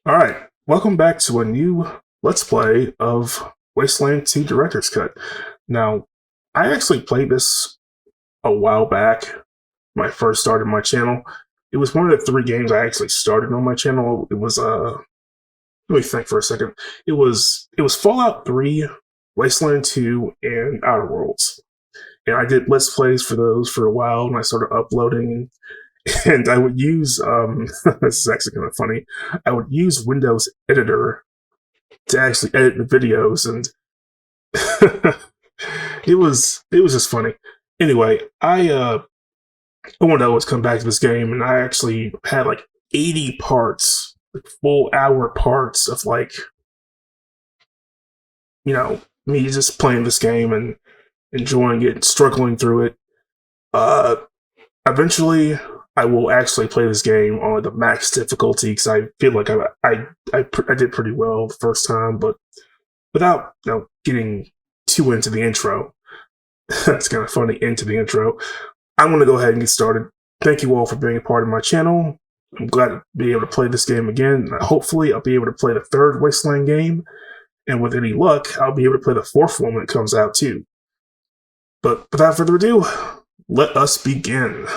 Alright, welcome back to a new Let's Play of Wasteland 2 Director's Cut. Now, I actually played this a while back when I first started my channel. It was one of the three games I actually started on my channel. It was, let me think for a second. It was Fallout 3, Wasteland 2, and Outer Worlds. And I did Let's Plays for those for a while, and I started uploading and I would use this is actually kind of funny. I would use Windows Editor to actually edit the videos, and it was just funny. Anyway, I wanted to always come back to this game, and I actually had like 80 parts, like full hour parts of like me just playing this game and enjoying it, struggling through it. Uh, Eventually, I will actually play this game on the max difficulty because I feel like I did pretty well the first time, but without getting too into the intro. That's kind of funny, into the intro. I'm going to go ahead and get started. Thank you all for being a part of my channel. I'm glad to be able to play this game again. Hopefully, I'll be able to play the third Wasteland game, and with any luck, I'll be able to play the fourth one when it comes out too. But without further ado, let us begin.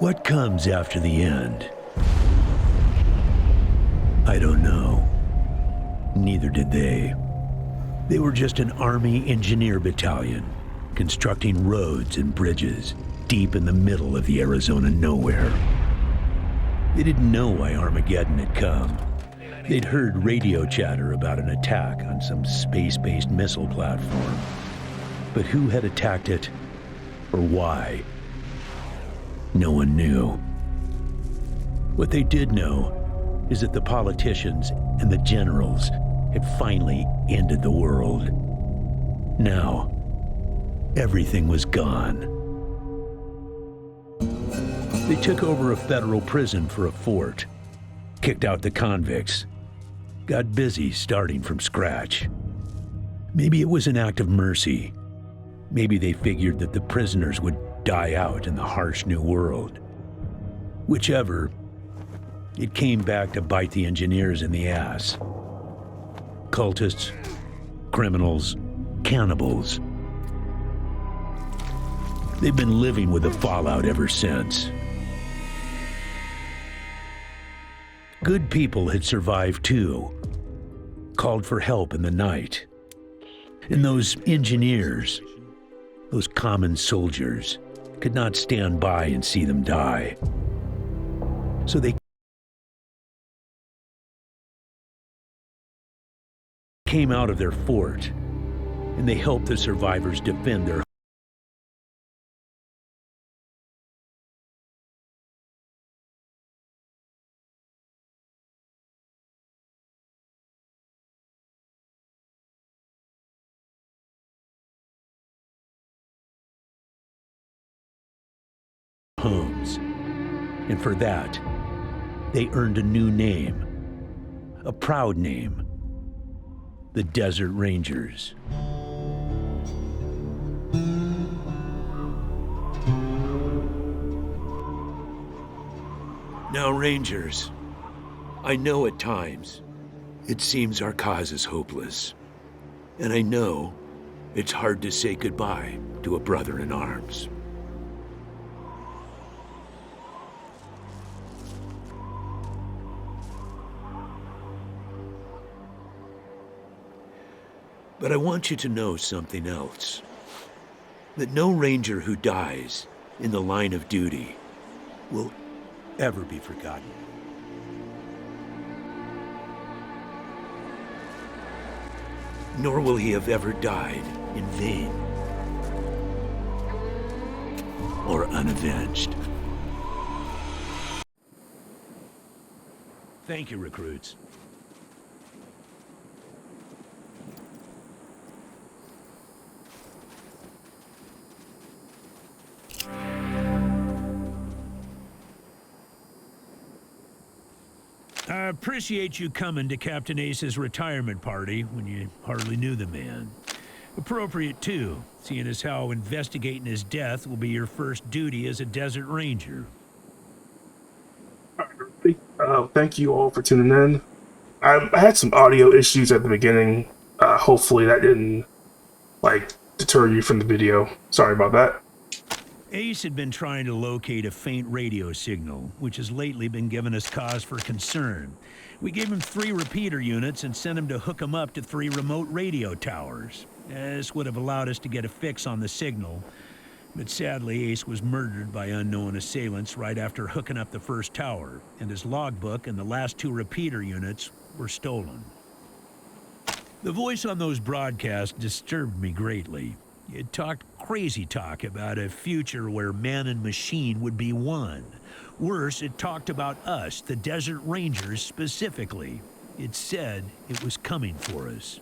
What comes after the end? I don't know. Neither did they. They were just an Army engineer battalion, constructing roads and bridges deep in the middle of the Arizona nowhere. They didn't know why Armageddon had come. They'd heard radio chatter about an attack on some space-based missile platform. But who had attacked it, or why? No one knew. What they did know is that the politicians and the generals had finally ended the world. Now, everything was gone. They took over a federal prison for a fort, kicked out the convicts, got busy starting from scratch. Maybe it was an act of mercy. Maybe they figured that the prisoners would die out in the harsh new world. Whichever, it came back to bite the engineers in the ass. Cultists, criminals, cannibals. They've been living with the fallout ever since. Good people had survived too, called for help in the night. And those engineers, those common soldiers, could not stand by and see them die. So they came out of their fort, and they helped the survivors defend their homes. And for that, they earned a new name, a proud name, the Desert Rangers. Now, Rangers, I know at times it seems our cause is hopeless, and I know it's hard to say goodbye to a brother in arms. But I want you to know something else. That no ranger who dies in the line of duty will ever be forgotten. Nor will he have ever died in vain or unavenged. Thank you, recruits. I appreciate you coming to Captain Ace's retirement party when you hardly knew the man. Appropriate, too, seeing as how investigating his death will be your first duty as a desert ranger. Thank you all for tuning in. I had some audio issues at the beginning. Hopefully that didn't, deter you from the video. Sorry about that. Ace had been trying to locate a faint radio signal, which has lately been giving us cause for concern. We gave him 3 repeater units and sent him to hook him up to 3 remote radio towers. This would have allowed us to get a fix on the signal, but sadly Ace was murdered by unknown assailants right after hooking up the first tower, and his logbook and the last 2 repeater units were stolen. The voice on those broadcasts disturbed me greatly. It talked crazy talk about a future where man and machine would be one. Worse, it talked about us, the Desert Rangers, specifically. It said it was coming for us.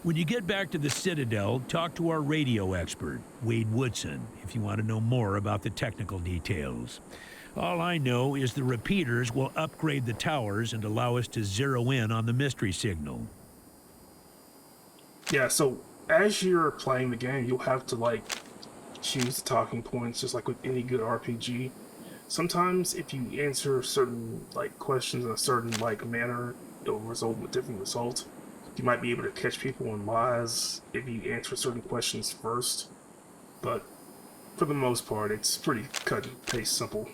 When you get back to the Citadel, talk to our radio expert, Wade Woodson, if you want to know more about the technical details. All I know is the repeaters will upgrade the towers and allow us to zero in on the mystery signal. Yeah, so as you're playing the game, you'll have to, choose the talking points, just like with any good RPG. Sometimes if you answer certain, questions in a certain, manner, it'll result in a different result. You might be able to catch people in lies if you answer certain questions first, but for the most part, it's pretty cut and paste simple.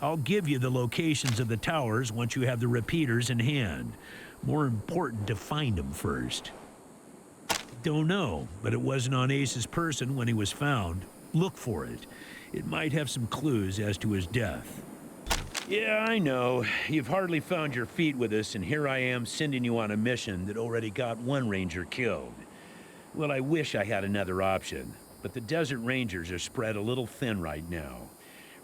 I'll give you the locations of the towers once you have the repeaters in hand. More important to find them first. Don't know, but it wasn't on Ace's person when he was found. Look for it. It might have some clues as to his death. Yeah, I know. You've hardly found your feet with us, and here I am sending you on a mission that already got 1 ranger killed. Well, I wish I had another option, but the Desert Rangers are spread a little thin right now.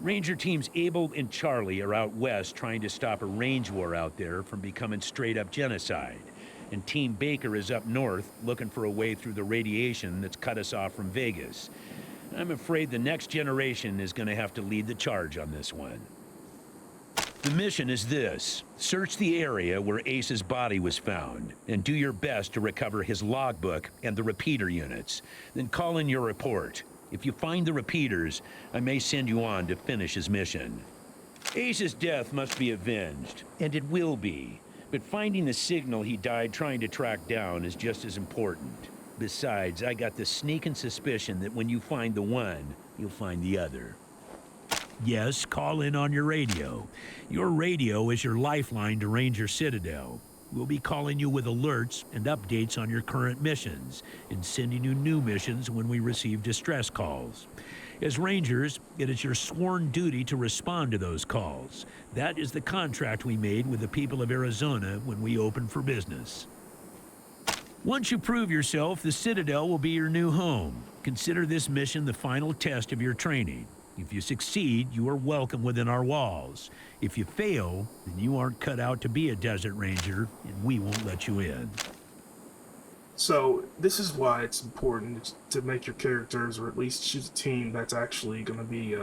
Ranger teams Abel and Charlie are out west trying to stop a range war out there from becoming straight-up genocide. And Team Baker is up north looking for a way through the radiation that's cut us off from Vegas. I'm afraid the next generation is going to have to lead the charge on this one. The mission is this: search the area where Ace's body was found, and do your best to recover his logbook and the repeater units. Then call in your report. If you find the repeaters, I may send you on to finish his mission. Ace's death must be avenged, and it will be. But finding the signal he died trying to track down is just as important. Besides, I got the sneaking suspicion that when you find the one, you'll find the other. Yes, call in on your radio. Your radio is your lifeline to Ranger Citadel. We'll be calling you with alerts and updates on your current missions, and sending you new missions when we receive distress calls. As Rangers, it is your sworn duty to respond to those calls. That is the contract we made with the people of Arizona when we opened for business. Once you prove yourself, the Citadel will be your new home. Consider this mission the final test of your training. If you succeed, you are welcome within our walls. If you fail, then you aren't cut out to be a Desert Ranger, and we won't let you in. So, this is why it's important to make your characters, or at least choose a team that's actually going to be,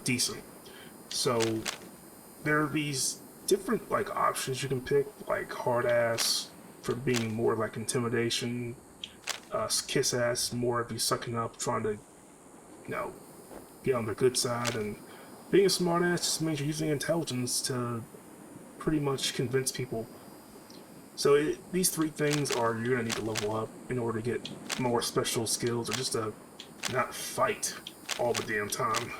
decent. So, there are these different, options you can pick, like hard-ass for being more like intimidation, kiss-ass, more of you sucking up, trying to, get on the good side, and being a smart-ass just means you're using intelligence to pretty much convince people. So these 3 things are you're going to need to level up in order to get more special skills, or just to not fight all the damn time.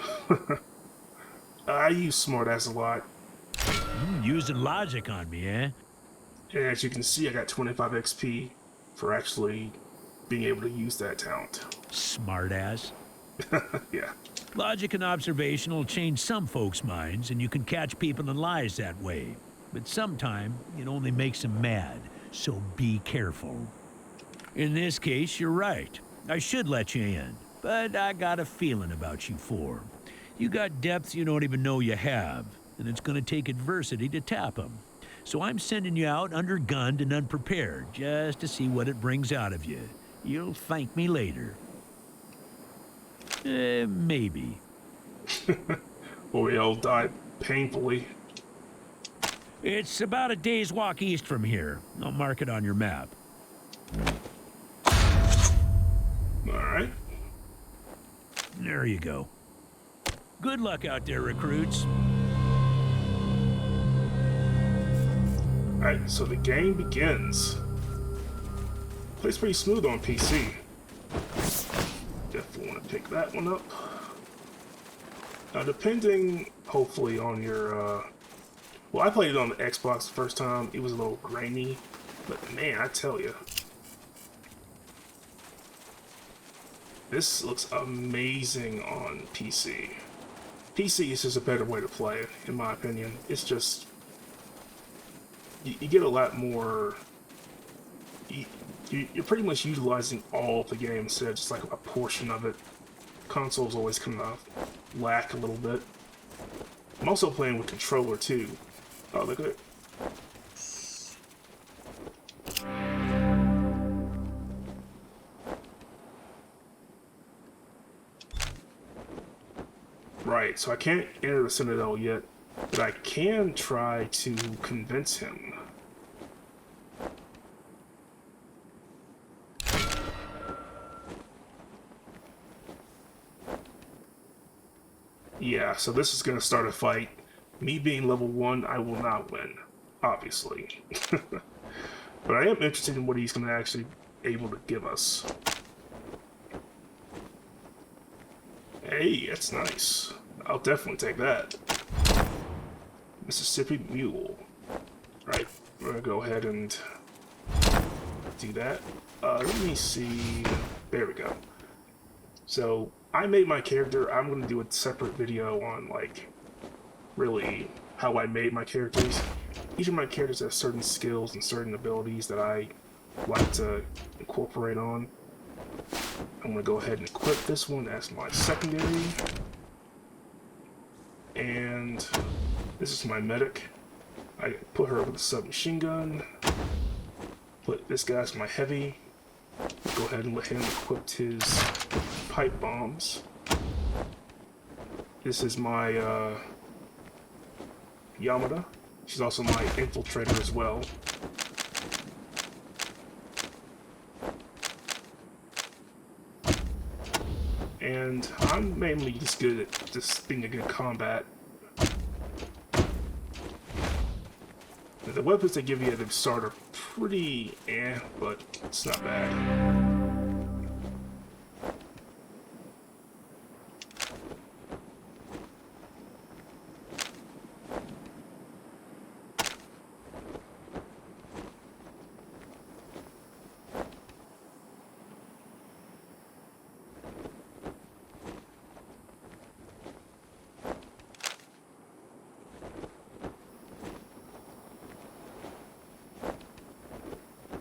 I use smartass a lot. Using logic on me, eh? And as you can see, I got 25 XP for actually being able to use that talent. Smartass. Yeah. Logic and observation will change some folks' minds, and you can catch people in lies that way. But sometime, it only makes them mad, so be careful. In this case, you're right. I should let you in, but I got a feeling about you four. You got depths you don't even know you have, and it's gonna take adversity to tap them. So I'm sending you out undergunned and unprepared, just to see what it brings out of you. You'll thank me later. Maybe. Or we all die painfully. It's about a day's walk east from here. I'll mark it on your map. Alright. There you go. Good luck out there, recruits. Alright, so the game begins. Plays pretty smooth on PC. Definitely want to pick that one up. Now, depending, hopefully, on your, well, I played it on the Xbox the first time. It was a little grainy, but man, I tell you, this looks amazing on PC. PC is just a better way to play it, in my opinion. It's just, you get a lot more. You're pretty much utilizing all of the game instead of just like a portion of it. Consoles always kind of lack a little bit. I'm also playing with controller too. Oh, look at it. Right, so I can't enter the Citadel yet, but I can try to convince him. Yeah, so this is going to start a fight. Me being level 1, I will not win, obviously. But I am interested in what he's going to actually able to give us. Hey, that's nice. I'll definitely take that. Mississippi Mule. Right, we're going to go ahead and do that. Let me see. There we go. So, I made my character. I'm going to do a separate video on, like, really how I made my characters. Each of my characters have certain skills and certain abilities that I like to incorporate on. I'm going to go ahead and equip this one as my secondary. And this is my medic. I put her with a submachine gun. Put this guy as my heavy. Go ahead and let him equip his pipe bombs. This is my Yamada. She's also my infiltrator as well. And I'm mainly just good at just being a good combat. The weapons they give you at the start are pretty but it's not bad.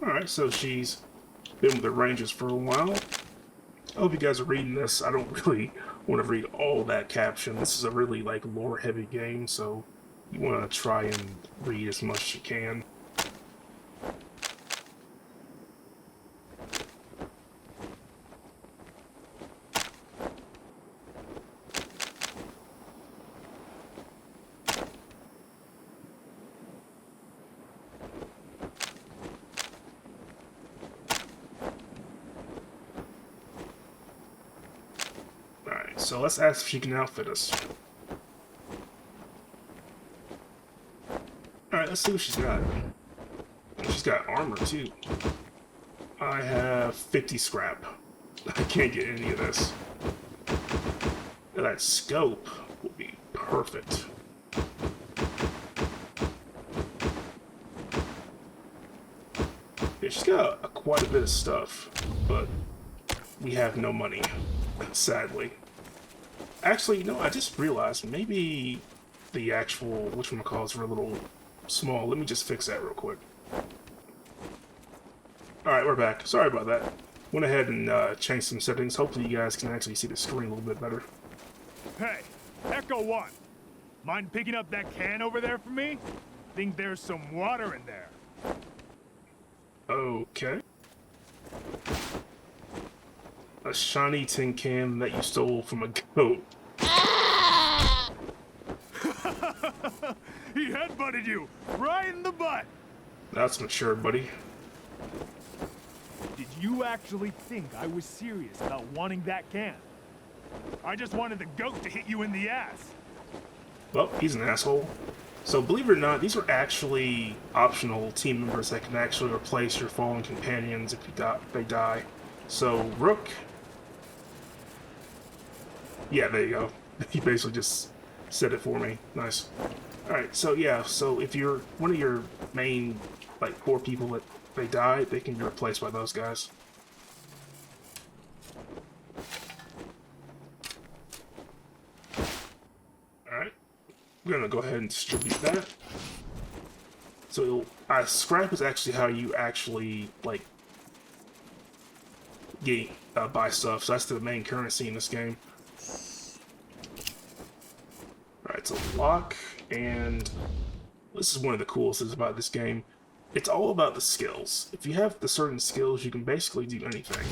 Alright, so she's been with the Rangers for a while. I hope you guys are reading this. I don't really want to read all that caption. This is a really, like, lore-heavy game, so you want to try and read as much as you can. So let's ask if she can outfit us. Alright, let's see what she's got. She's got armor too. I have 50 scrap. I can't get any of this. That scope will be perfect. Yeah, she's got quite a bit of stuff, but we have no money, sadly. Actually, you know, I just realized maybe the actual whatchamacallits were a little small. Let me just fix that real quick. Alright, we're back. Sorry about that. Went ahead and changed some settings. Hopefully you guys can actually see the screen a little bit better. Hey, Echo 1. Mind picking up that can over there for me? Think there's some water in there. Okay. A shiny tin can that you stole from a goat. He headbutted you right in the butt. That's mature, buddy. Did you actually think I was serious about wanting that can? I just wanted the goat to hit you in the ass. Well, he's an asshole. So believe it or not, these are actually optional team members that can actually replace your fallen companions if they die. So Rook... Yeah, there you go. He basically just said it for me. Nice. Alright, so yeah, so if you're one of your main, like, core people that they die, they can be replaced by those guys. Alright. I'm gonna go ahead and distribute that. So, scrap is actually how you actually, like, buy stuff. So that's the main currency in this game. Alright, so lock, and this is one of the coolest things about this game. It's all about the skills. If you have the certain skills, you can basically do anything.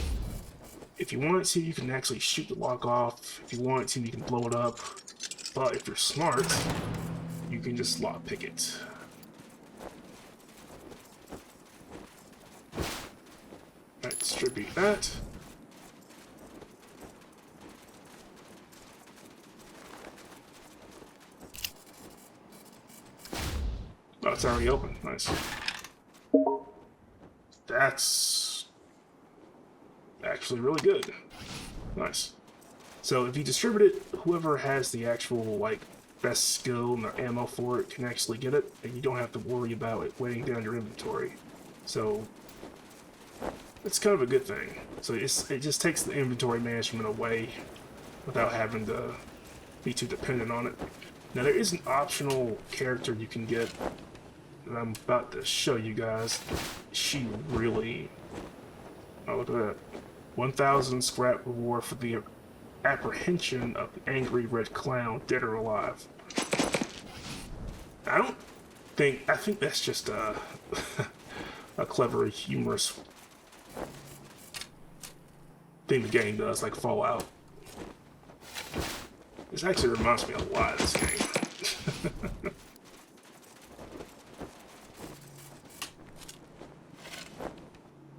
If you want to, you can actually shoot the lock off. If you want to, you can blow it up. But if you're smart, you can just lockpick it. Alright, distribute that. Oh, it's already open. Nice. That's actually really good. Nice. So if you distribute it, whoever has the actual, like, best skill and the ammo for it can actually get it, and you don't have to worry about it weighing down your inventory. So it's kind of a good thing. So it just takes the inventory management away without having to be too dependent on it. Now there is an optional character you can get that I'm about to show you guys. She really... Oh, look at that. 1,000 scrap reward for the apprehension of the angry red clown, dead or alive. I think that's just a clever, humorous thing the game does, like Fallout. This actually reminds me a lot of this game.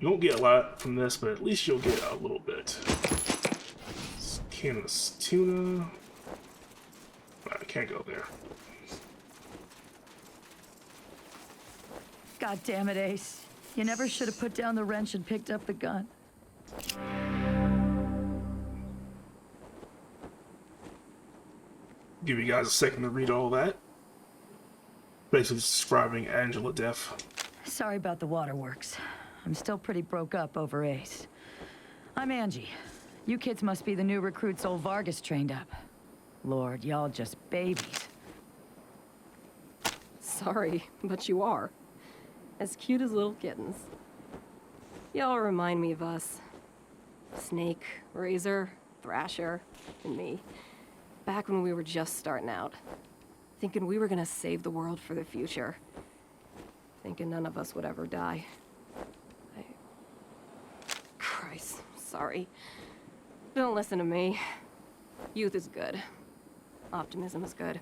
You won't get a lot from this, but at least you'll get a little bit. Can of tuna. I can't go there. God damn it, Ace. You never should have put down the wrench and picked up the gun. Give you guys a second to read all that. Basically describing Angela death. Sorry about the waterworks. I'm still pretty broke up over Ace. I'm Angie. You kids must be the new recruits old Vargas trained up. Lord, y'all just babies. Sorry, but you are. As cute as little kittens. Y'all remind me of us. Snake, Razor, Thrasher, and me. Back when we were just starting out. Thinking we were gonna save the world for the future. Thinking none of us would ever die. Christ, sorry. Don't listen to me. Youth is good. Optimism is good.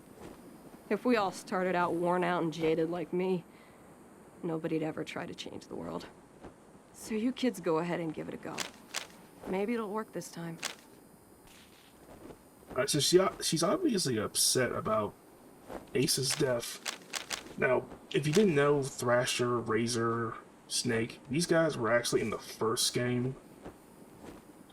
If we all started out worn out and jaded like me, nobody'd ever try to change the world. So you kids go ahead and give it a go. Maybe it'll work this time. So she's obviously upset about Ace's death. Now, if you didn't know, Thrasher, Razor, Snake, these guys were actually in the first game.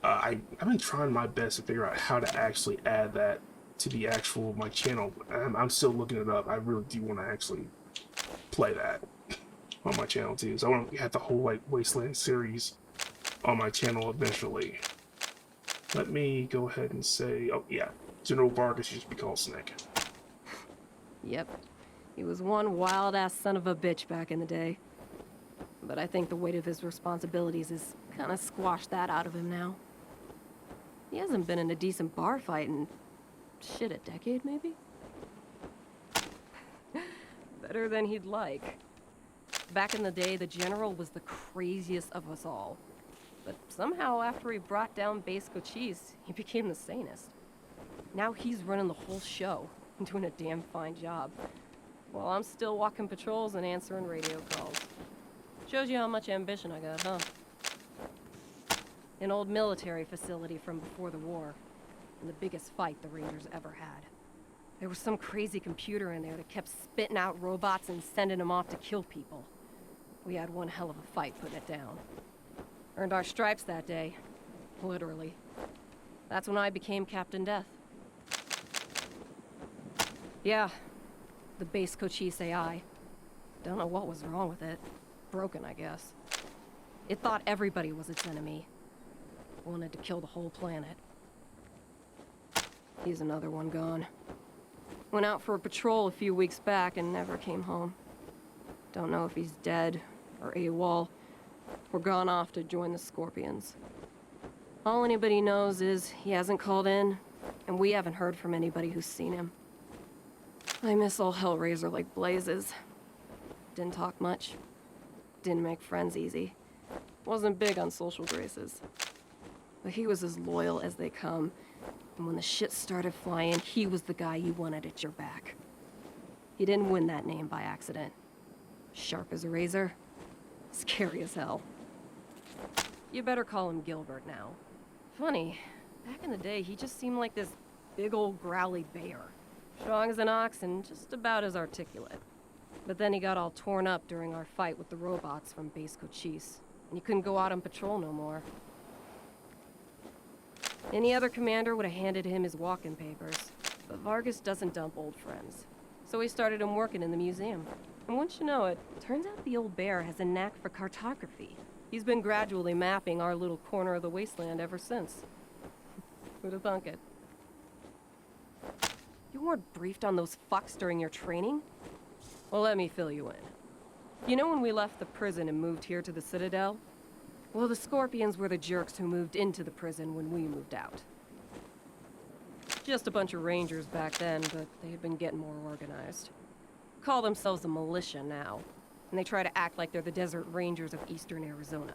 I've been trying my best to figure out how to actually add that to the actual my channel. I'm still looking it up. I really do want to actually play that on my channel too. So I want to have the whole like Wasteland series on my channel eventually. Let me go ahead and say, oh yeah, General Vargas used to be called Snake. Yep. He was one wild-ass son of a bitch back in the day. But I think the weight of his responsibilities has kind of squashed that out of him now. He hasn't been in a decent bar fight in, shit, a decade maybe? Better than he'd like. Back in the day, the General was the craziest of us all. But somehow, after he brought down Base Cochise, he became the sanest. Now he's running the whole show and doing a damn fine job. While I'm still walking patrols and answering radio calls. Shows you how much ambition I got, huh? An old military facility from before the war, and the biggest fight the Rangers ever had. There was some crazy computer in there that kept spitting out robots and sending them off to kill people. We had one hell of a fight putting it down. Earned our stripes that day. Literally. That's when I became Captain Death. Yeah, the Base Cochise AI. Don't know what was wrong with it. Broken, I guess. It thought everybody was its enemy. Wanted to kill the whole planet. He's another one gone. Went out for a patrol a few weeks back and never came home. Don't know if he's dead, or AWOL, or gone off to join the Scorpions. All anybody knows is he hasn't called in, and we haven't heard from anybody who's seen him. I miss old Hellraiser like blazes. Didn't talk much. Didn't make friends easy. Wasn't big on social graces. But he was as loyal as they come. And when the shit started flying, he was the guy you wanted at your back. He didn't win that name by accident. Sharp as a razor. Scary as hell. You better call him Gilbert now. Funny, back in the day, he just seemed like this big old growly bear. Strong as an ox and just about as articulate. But then he got all torn up during our fight with the robots from Base Cochise, and he couldn't go out on patrol no more. Any other commander would have handed him his walk-in papers, but Vargas doesn't dump old friends. So he started him working in the museum. And once you know it, turns out the old bear has a knack for cartography. He's been gradually mapping our little corner of the Wasteland ever since. Who'd have thunk it? You weren't briefed on those fucks during your training? Well, let me fill you in. You know when we left the prison and moved here to the Citadel? Well, the Scorpions were the jerks who moved into the prison when we moved out. Just a bunch of Rangers back then, but they had been getting more organized. Call themselves a militia now, and they try to act like they're the Desert Rangers of eastern Arizona.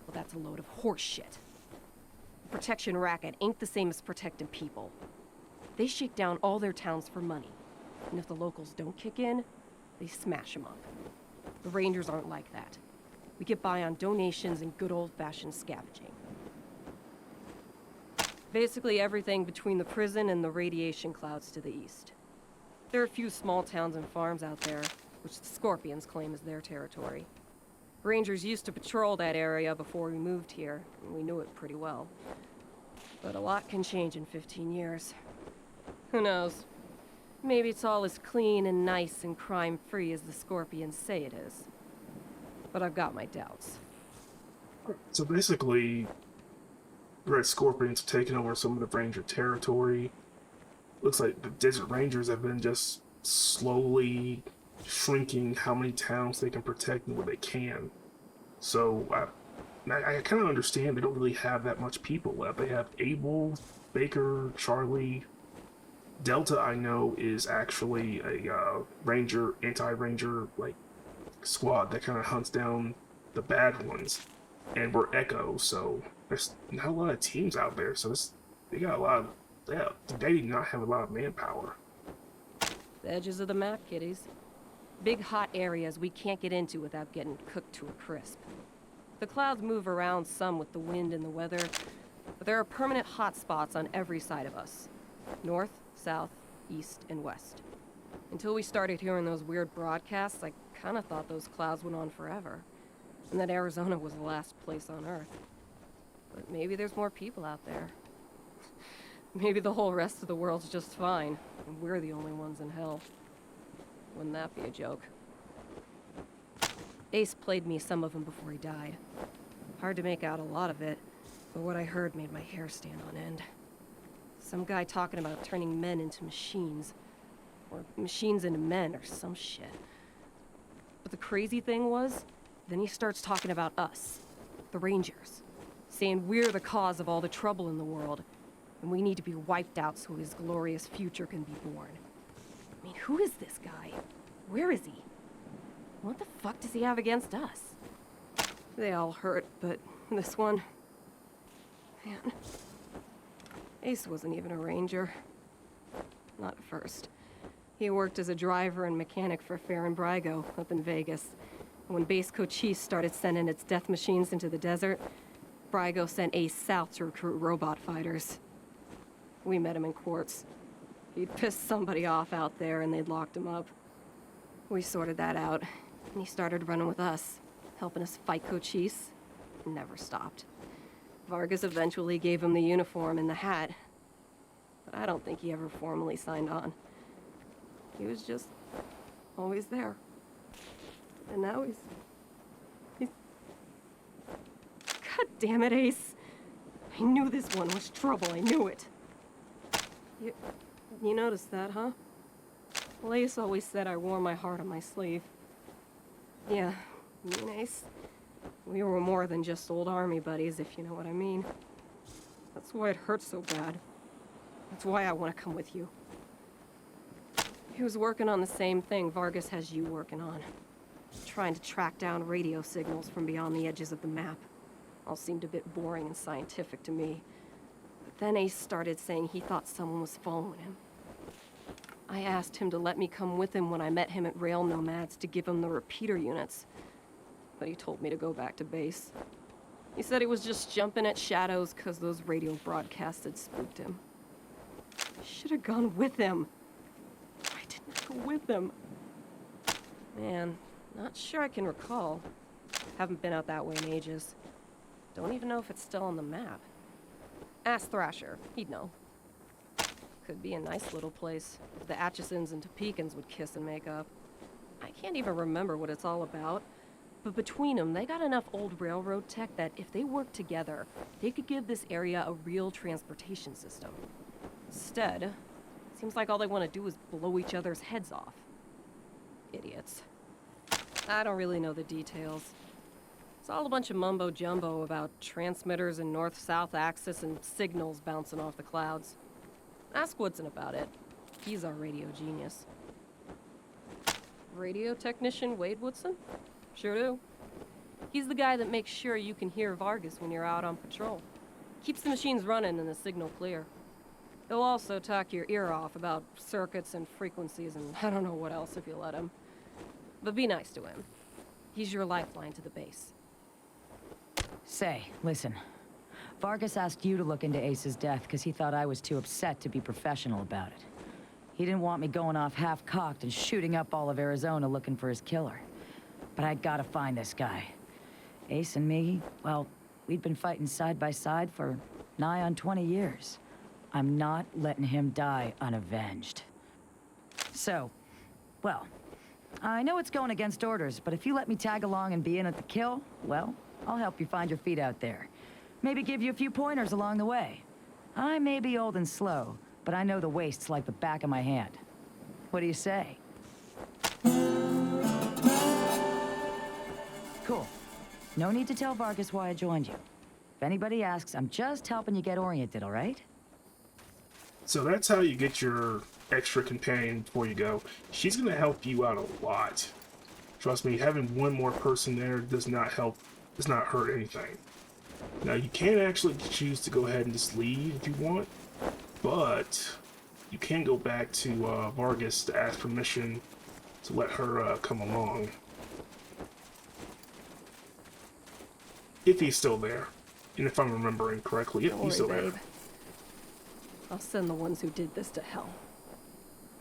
Well, that's a load of horse shit. The protection racket ain't the same as protecting people. They shake down all their towns for money, and if the locals don't kick in, they smash them up. The Rangers aren't like that. We get by on donations and good old-fashioned scavenging. Basically everything between the prison and the radiation clouds to the east. There are a few small towns and farms out there, which the Scorpions claim as their territory. Rangers used to patrol that area before we moved here, and we knew it pretty well. But a lot can change in 15 years. Who knows? Maybe it's all as clean and nice and crime-free as the Scorpions say it is. But I've got my doubts. So basically, Red Scorpions have taken over some of the Ranger territory. Looks like the Desert Rangers have been just slowly shrinking how many towns they can protect and what they can. So I kind of understand they don't really have that much people left. They have Abel, Baker, Charlie. Delta, I know, is actually a Ranger, anti-Ranger, like, squad that kind of hunts down the bad ones. And we're Echo, so there's not a lot of teams out there. So they got a lot of, they do not have a lot of manpower. The edges of the map, kiddies. Big hot areas we can't get into without getting cooked to a crisp. The clouds move around some with the wind and the weather, but there are permanent hot spots on every side of us. North, south, east, and west. Until we started hearing those weird broadcasts, I kind of thought those clouds went on forever, and that Arizona was the last place on Earth. But maybe there's more people out there. Maybe the whole rest of the world's just fine, and we're the only ones in hell. Wouldn't that be a joke? Ace played me some of them before he died. Hard to make out a lot of it, But what I heard made my hair stand on end. Some guy talking about turning men into machines. Or machines into men, or some shit. But the crazy thing was, then he starts talking about us, the Rangers. Saying we're the cause of all the trouble in the world, and we need to be wiped out so his glorious future can be born. I mean, who is this guy? Where is he? What the fuck does he have against us? They all hurt, but this one... Man. Ace wasn't even a ranger. Not at first. He worked as a driver and mechanic for Farron Brygo up in Vegas. And when Base Cochise started sending its death machines into the desert, Brygo sent Ace south to recruit robot fighters. We met him in quartz. He'd pissed somebody off out there and they'd locked him up. We sorted that out, and he started running with us, helping us fight Cochise. Never stopped. Vargas eventually gave him the uniform and the hat, but I don't think he ever formally signed on. He was just always there. And now he's... God damn it, Ace. I knew this one was trouble, I knew it. You noticed that, huh? Well, Ace always said I wore my heart on my sleeve. Yeah, me and Ace, we were more than just old army buddies, if you know what I mean. That's why it hurts so bad. That's why I want to come with you. He was working on the same thing Vargas has you working on. Trying to track down radio signals from beyond the edges of the map. All seemed a bit boring and scientific to me. But then Ace started saying he thought someone was following him. I asked him to let me come with him when I met him at Rail Nomads to give him the repeater units. But he told me to go back to base. He said he was just jumping at shadows because those radio broadcasts had spooked him. I should have gone with him. I didn't go with him. Man, not sure I can recall. Haven't been out that way in ages. Don't even know if it's still on the map. Ask Thrasher, he'd know. Could be a nice little place. The Atchisons and Topekans would kiss and make up. I can't even remember what it's all about. But between them, they got enough old railroad tech that if they worked together, they could give this area a real transportation system. Instead, it seems like all they want to do is blow each other's heads off. Idiots. I don't really know the details. It's all a bunch of mumbo-jumbo about transmitters and north-south axis and signals bouncing off the clouds. Ask Woodson about it. He's our radio genius. Radio technician Wade Woodson? Sure do. He's the guy that makes sure you can hear Vargas when you're out on patrol. Keeps the machines running and the signal clear. He'll also talk your ear off about circuits and frequencies and I don't know what else if you let him. But be nice to him. He's your lifeline to the base. Say, listen. Vargas asked you to look into Ace's death because he thought I was too upset to be professional about it. He didn't want me going off half-cocked and shooting up all of Arizona looking for his killer. But I gotta find this guy. Ace and me, well, we'd been fighting side by side for nigh on 20 years. I'm not letting him die unavenged. So, well, I know it's going against orders, but if you let me tag along and be in at the kill, well, I'll help you find your feet out there. Maybe give you a few pointers along the way. I may be old and slow, but I know the wastes like the back of my hand. What do you say? Cool. No need to tell Vargas why I joined you. If anybody asks, I'm just helping you get oriented, all right? So that's how you get your extra companion before you go. She's going to help you out a lot. Trust me, having one more person there does not hurt anything. Now, you can actually choose to go ahead and just leave if you want, but you can go back to Vargas to ask permission to let her come along. If he's still there. And if I'm remembering correctly, yeah, he's still there. Babe. I'll send the ones who did this to hell.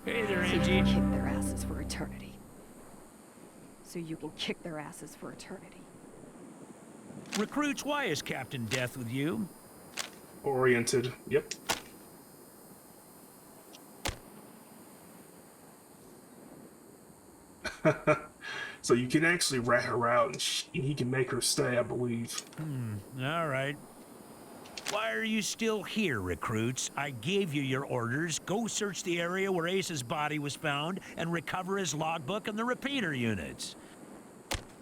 Hey there, So you can Angie. kick their asses for eternity. So you can kick their asses for eternity. Recruits, why is Captain Death with you? Oriented, yep. So you can actually rat her out, and he can make her stay, I believe. All right. Why are you still here, recruits? I gave you your orders. Go search the area where Ace's body was found and recover his logbook and the repeater units.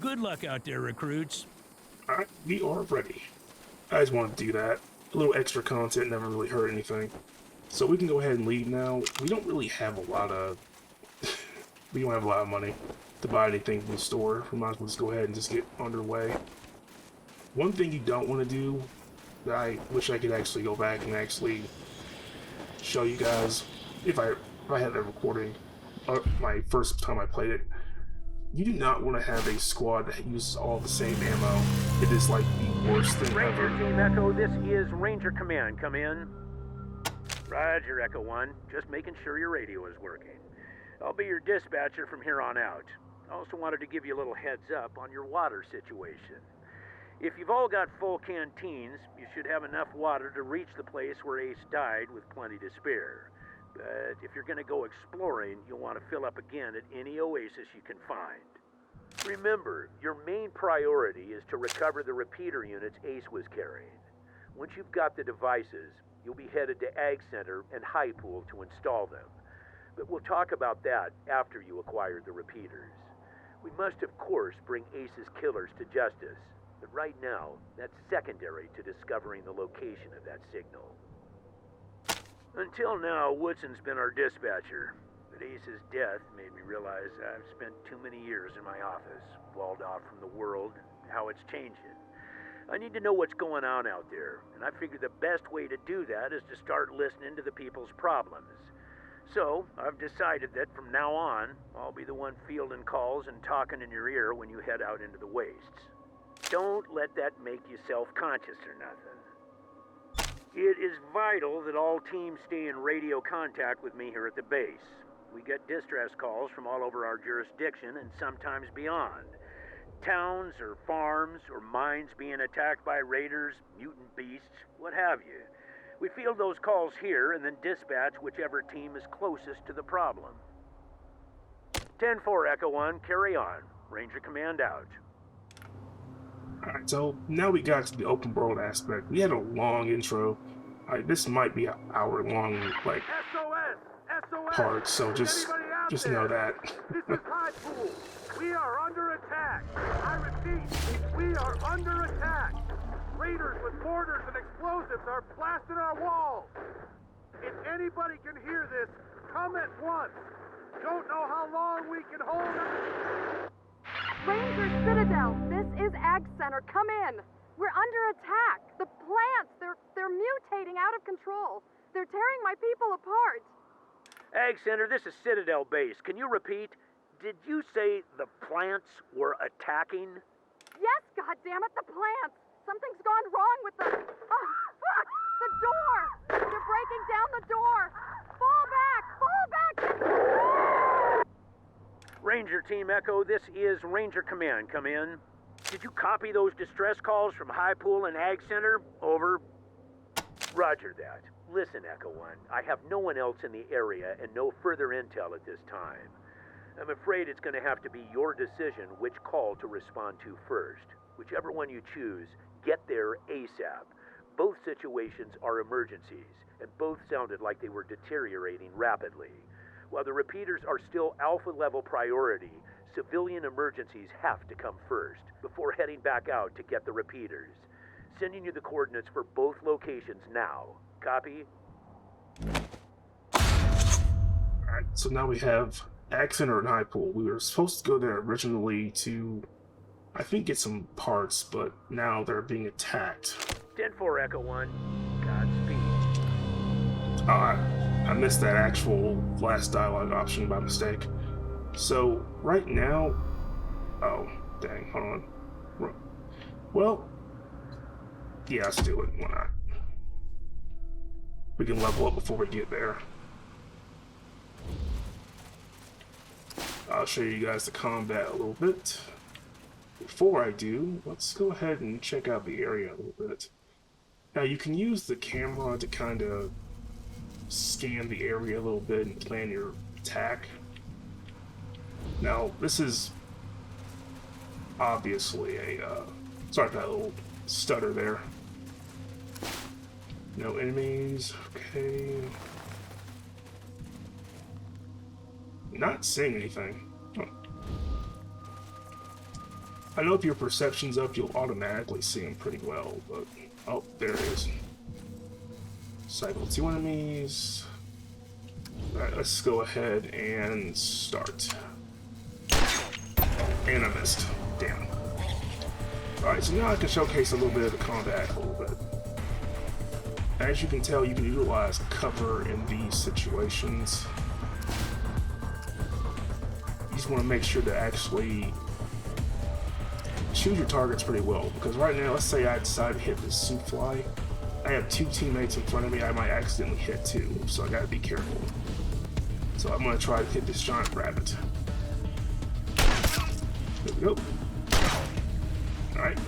Good luck out there, recruits. Alright, we are ready. I just wanted to do that. A little extra content never really hurt anything. So we can go ahead and leave now. We don't really have a lot of... we don't have a lot of money to buy anything from the store. We might as well just go ahead and just get underway. One thing you don't want to do, that I wish I could actually go back and actually show you guys, if I had that recording, my first time I played it, you do not want to have a squad that uses all the same ammo. It is like the worst thing Ranger ever. Team Echo, this is Ranger Command. Come in. Roger, Echo 1. Just making sure your radio is working. I'll be your dispatcher from here on out. I also wanted to give you a little heads up on your water situation. If you've all got full canteens, you should have enough water to reach the place where Ace died with plenty to spare. But if you're going to go exploring, you'll want to fill up again at any oasis you can find. Remember, your main priority is to recover the repeater units Ace was carrying. Once you've got the devices, you'll be headed to Ag Center and High Pool to install them. But we'll talk about that after you acquire the repeaters. We must, of course, bring Ace's killers to justice. But right now, that's secondary to discovering the location of that signal. Until now, Woodson's been our dispatcher. But Ace's death made me realize I've spent too many years in my office, walled off from the world, how it's changing. I need to know what's going on out there, and I figure the best way to do that is to start listening to the people's problems. So, I've decided that from now on, I'll be the one fielding calls and talking in your ear when you head out into the wastes. Don't let that make you self-conscious or nothing. It is vital that all teams stay in radio contact with me here at the base. We get distress calls from all over our jurisdiction and sometimes beyond. Towns or farms or mines being attacked by raiders, mutant beasts, what have you. We field those calls here and then dispatch whichever team is closest to the problem. 10-4, Echo 1, carry on. Ranger Command out. Alright, so now we got to the open world aspect. We had a long intro. This might be an hour-long, like, part, so just know that. This is High Pool. We are under attack. I repeat, we are under attack. Raiders with mortars and explosives are blasting our walls. If anybody can hear this, come at once. Don't know how long we can hold it. Ranger Citadel, this is Ag Center. Come in. We're under attack. The plants, they're mutating out of control. They're tearing my people apart. Ag Center, this is Citadel Base. Can you repeat? Did you say the plants were attacking? Yes, goddammit, the plants. Something's gone wrong with the... Oh, fuck! The door! They're breaking down the door! Fall back! Fall back! Ranger Team Echo, this is Ranger Command. Come in. Did you copy those distress calls from High Pool and Ag Center? Over. Roger that. Listen, Echo 1, I have no one else in the area and no further intel at this time. I'm afraid it's going to have to be your decision which call to respond to first. Whichever one you choose, get there ASAP. Both situations are emergencies, and both sounded like they were deteriorating rapidly. While the repeaters are still alpha-level priority, civilian emergencies have to come first, before heading back out to get the repeaters. Sending you the coordinates for both locations now. Copy? Alright, so now we have Ag Center and High Pool. We were supposed to go there originally to, I think, get some parts, but now they're being attacked. 10-4, Echo 1. Godspeed. I missed that actual last dialogue option by mistake. So, right now... Oh, dang, hold on. Well, yeah, let's do it. Why not? We can level up before we get there. I'll show you guys the combat a little bit. Before I do, let's go ahead and check out the area a little bit. Now, you can use the camera to kind of scan the area a little bit and plan your attack. Now, this is obviously a, sorry for that little stutter there. No enemies. Okay. Not seeing anything. Huh. I know if your perception's up, you'll automatically see them pretty well, but... Oh, there it is. Cycle 2 enemies. Alright, let's go ahead and start. And I missed. Damn. Alright, so now I can showcase a little bit of the combat a little bit. As you can tell, you can utilize cover in these situations. You just want to make sure to actually choose your targets pretty well, because right now, let's say I decide to hit this soup fly. I have 2 teammates in front of me, I might accidentally hit 2, so I gotta be careful. So I'm gonna try to hit this giant rabbit. There we go. Alright.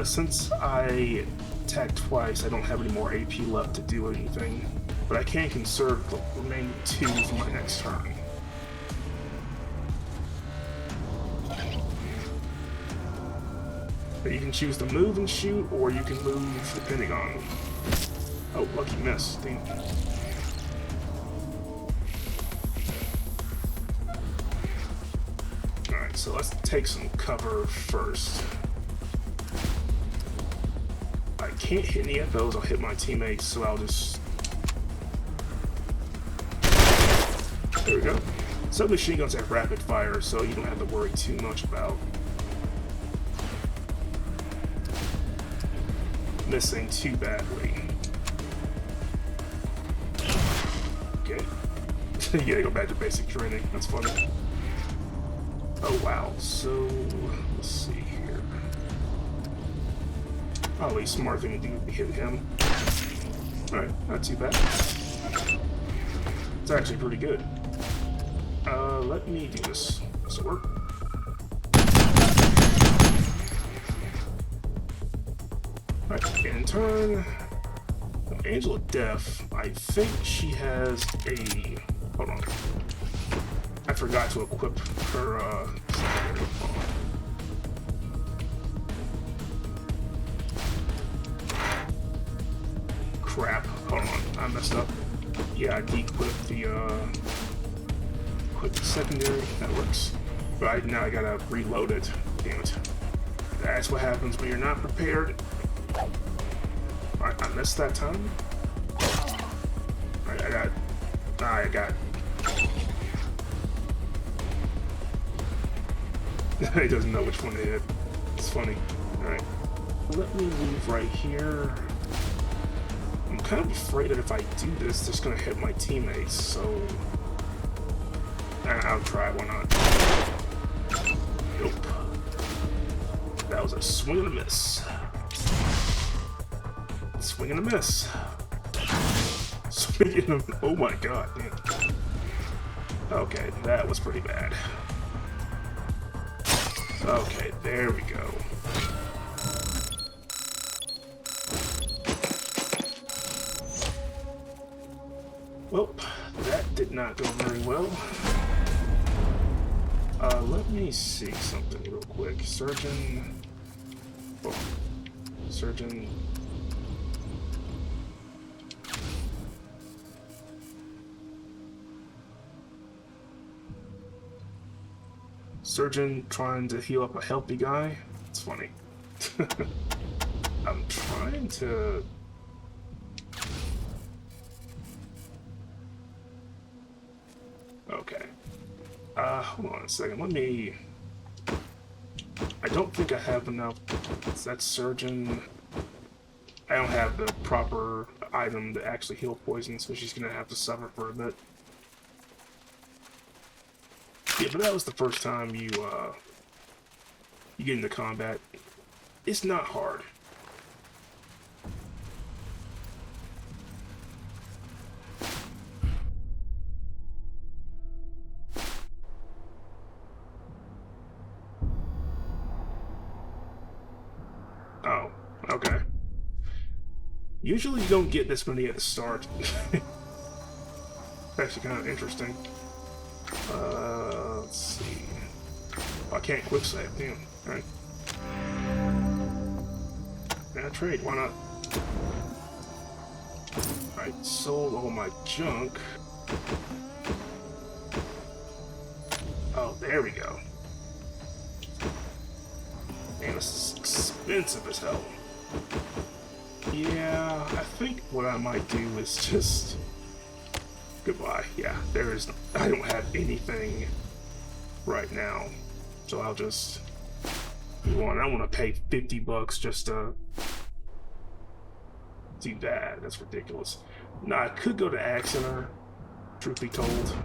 Since I attacked twice, I don't have any more AP left to do anything, but I can conserve the remaining 2 for my next turn. But you can choose to move and shoot, or you can move depending on... Oh, lucky miss. Damn. Alright, so let's take some cover first. I can't hit any of those, I'll hit my teammates, so I'll just... There we go. Some machine guns have rapid fire, so you don't have to worry too much about missing too badly. Okay. You gotta go back to basic training. That's funny. Oh wow. So let's see here. Probably a smart thing to do would be hit him. Alright, not too bad. It's actually pretty good. Let me do this. Does it work? Alright, in turn. Angel of Death, I think she has a... Hold on. I forgot to equip her, Crap. Hold on. I messed up. Yeah, I de-equipped the, equip the secondary. That works. But now I gotta reload it. Damn it. That's what happens when you're not prepared. I missed that time. Alright, I got... He doesn't know which one to hit. It's funny. Alright. Let me move right here. I'm kind of afraid that if I do this, it's just gonna hit my teammates, so... I'll try, why not? Nope. That was a swing and a miss. Swing and a miss. Swing and a... Oh my god, damn. Okay, that was pretty bad. Okay, there we go. Well, that did not go very well. Let me see something real quick. Surgeon... Oh. Surgeon... Surgeon trying to heal up a healthy guy? It's funny. I'm trying to... Okay. Hold on a second. Let me... I don't think I have enough... That's surgeon... I don't have the proper item to actually heal poison, so she's gonna have to suffer for a bit. Yeah, but that was the first time you get into combat. It's not hard. Oh, okay. Usually you don't get this many at the start. Actually kind of interesting. Let's see. Oh, I can't quick save. Damn. Alright. Yeah, trade. Why not? Alright, sold all my junk. Oh, there we go. Man, this is expensive as hell. Yeah, I think what I might do is just... Goodbye. Yeah, there is... I don't have anything right now. So I'll just... move on. I don't want to pay $50 just to... do that. That's ridiculous. No, I could go to Ag Center, truth be told.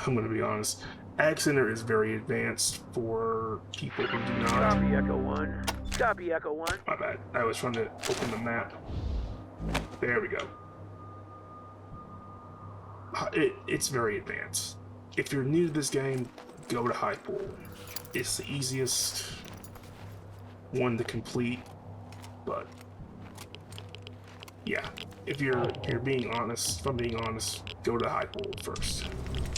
I'm gonna be honest. Ag Center is very advanced for people who do not. Copy, Echo 1. Copy, Echo 1. My bad. I was trying to open the map. There we go. It's very advanced. If you're new to this game, go to High Pool. It's the easiest one to complete, but yeah, if you're being honest, if I'm being honest, go to High Pool first.